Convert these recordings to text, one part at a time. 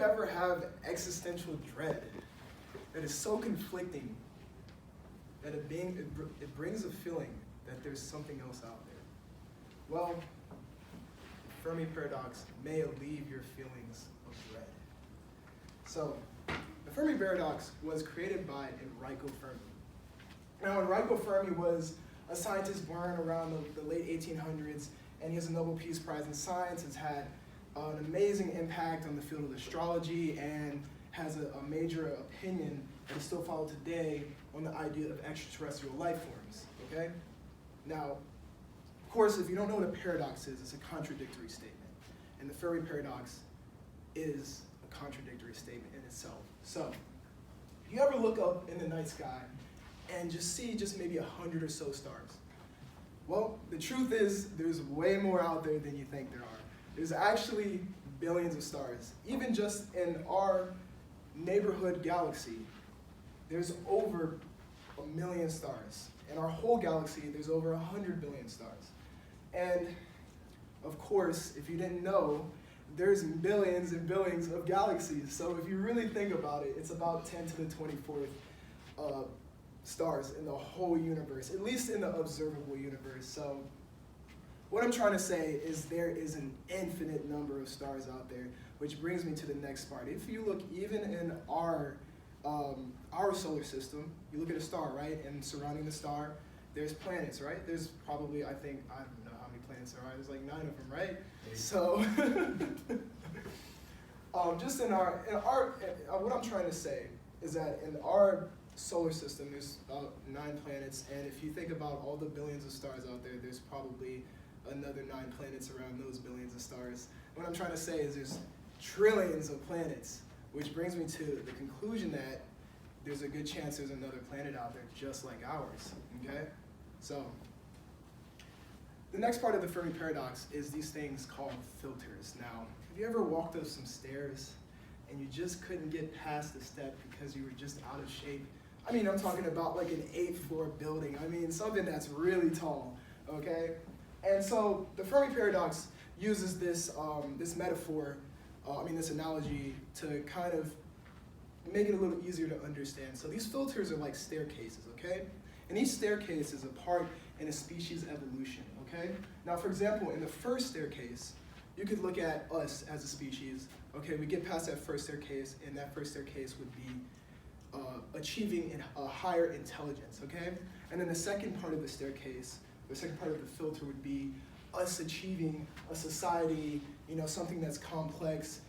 you ever have existential dread that is so conflicting that it brings a feeling that there's something else out there? Well, the Fermi Paradox may alleviate your feelings of dread. So, the Fermi Paradox was created by Enrico Fermi. Now, Enrico Fermi was a scientist born around the late 1800s, and he has a Nobel Peace Prize in Science, has had an amazing impact on the field of astrology, and has a major opinion that is still followed today on the idea of extraterrestrial life forms, okay? Now, of course, if you don't know what a paradox is, it's a contradictory statement. And the Fermi Paradox is a contradictory statement in itself. So, if you ever look up in the night sky and just see maybe 100 or so stars, well, the truth is there's way more out there than you think there are. There's actually billions of stars. Even just in our neighborhood galaxy, there's over 1 million stars. In our whole galaxy, there's over 100 billion stars. And of course, if you didn't know, there's billions and billions of galaxies. So if you really think about it, it's about 10 to the 24th stars in the whole universe, at least in the observable universe. So what I'm trying to say is there is an infinite number of stars out there, which brings me to the next part. If you look even in our solar system, you look at a star, right? And surrounding the star, there's planets, right? There's probably, I don't know how many planets there are. There's like 9 of them, right? 8. So, just in our, what I'm trying to say is that in our solar system, there's about 9 planets, and if you think about all the billions of stars out there, there's probably another 9 planets around those billions of stars. What I'm trying to say is there's trillions of planets, which brings me to the conclusion that there's a good chance there's another planet out there just like ours, okay? So, the next part of the Fermi Paradox is these things called filters. Now, have you ever walked up some stairs and you just couldn't get past the step because you were just out of shape? I mean, I'm talking about like an 8th floor building. I mean, something that's really tall, okay? And so the Fermi Paradox uses this, this metaphor, this analogy to kind of make it a little easier to understand. So these filters are like staircases, okay? And each staircase is a part in a species evolution, okay? Now, for example, in the first staircase, you could look at us as a species. Okay, we get past that first staircase, and that first staircase would be achieving a higher intelligence, okay? And then the second part of the staircase, the second part of the filter would be us achieving a society, something that's complex,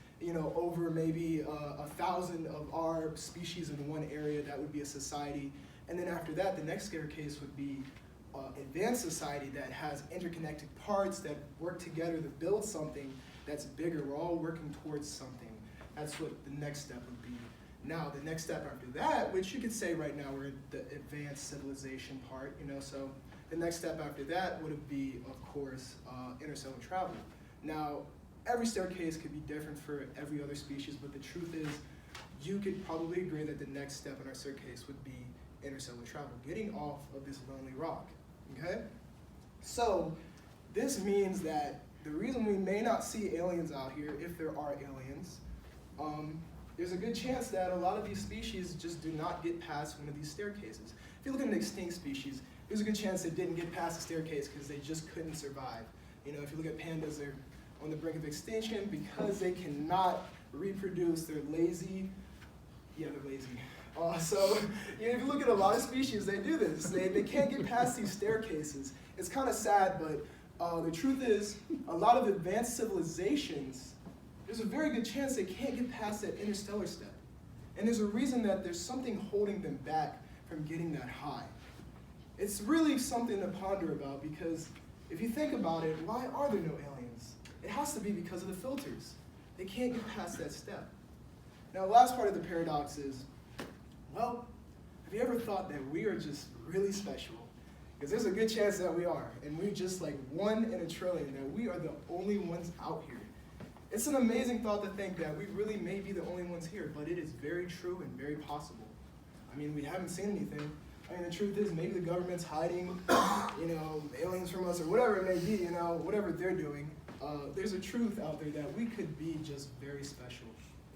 over maybe 1,000 of our species in one area. That would be a society. And then after that, the next staircase would be advanced society that has interconnected parts that work together to build something that's bigger. We're all working towards something. That's what the next step would be. Now, the next step after that, which you could say right now we're at the advanced civilization part, so the next step after that would be, of course, interstellar travel. Now, every staircase could be different for every other species, but the truth is, you could probably agree that the next step in our staircase would be interstellar travel, getting off of this lonely rock, okay? So, this means that the reason we may not see aliens out here, if there are aliens, there's a good chance that a lot of these species just do not get past one of these staircases. If you look at an extinct species, there's a good chance they didn't get past the staircase because they just couldn't survive. If you look at pandas, they're on the brink of extinction because they cannot reproduce. They're lazy. Yeah, they're lazy. So if you look at a lot of species, they do this. They can't get past these staircases. It's kind of sad, but the truth is, a lot of advanced civilizations, there's a very good chance they can't get past that interstellar step. And there's a reason that there's something holding them back from getting that high. It's really something to ponder about, because if you think about it, why are there no aliens? It has to be because of the filters. They can't get past that step. Now, the last part of the paradox is, well, have you ever thought that we are just really special? Because there's a good chance that we are, and we're just like 1 in a trillion, that we are the only ones out here. It's an amazing thought to think that we really may be the only ones here, but it is very true and very possible. I mean, we haven't seen anything. I mean, the truth is, maybe the government's hiding, aliens from us, or whatever it may be, whatever they're doing. There's a truth out there that we could be just very special,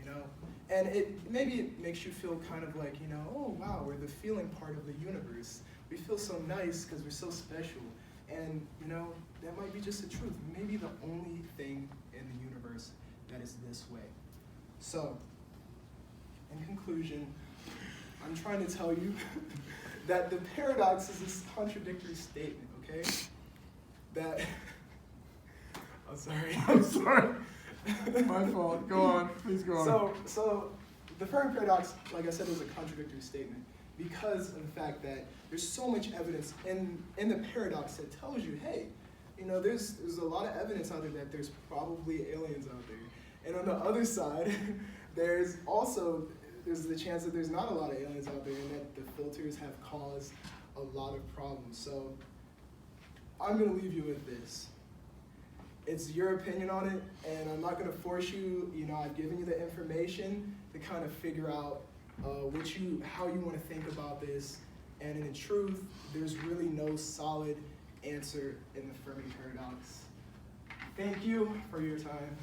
you know? And maybe it makes you feel kind of like, you know, oh wow, we're the feeling part of the universe. We feel so nice because we're so special. And, you know, that might be just the truth. Maybe the only thing in the universe that is this way. So, in conclusion, I'm trying to tell you that the paradox is this contradictory statement, okay? That, I'm sorry. I'm sorry. My fault. Go on. Please go on. So the Fermi Paradox, like I said, is a contradictory statement because of the fact that there's so much evidence in the paradox that tells you, hey, you know, there's a lot of evidence out there that there's probably aliens out there. And on the other side, there's the chance that there's not a lot of aliens out there and that the filters have caused a lot of problems. So I'm going to leave you with this. It's your opinion on it, and I'm not going to force you. You know, I've given you the information to kind of figure out how you want to think about this. And in truth, there's really no solid answer in the Fermi Paradox. Thank you for your time.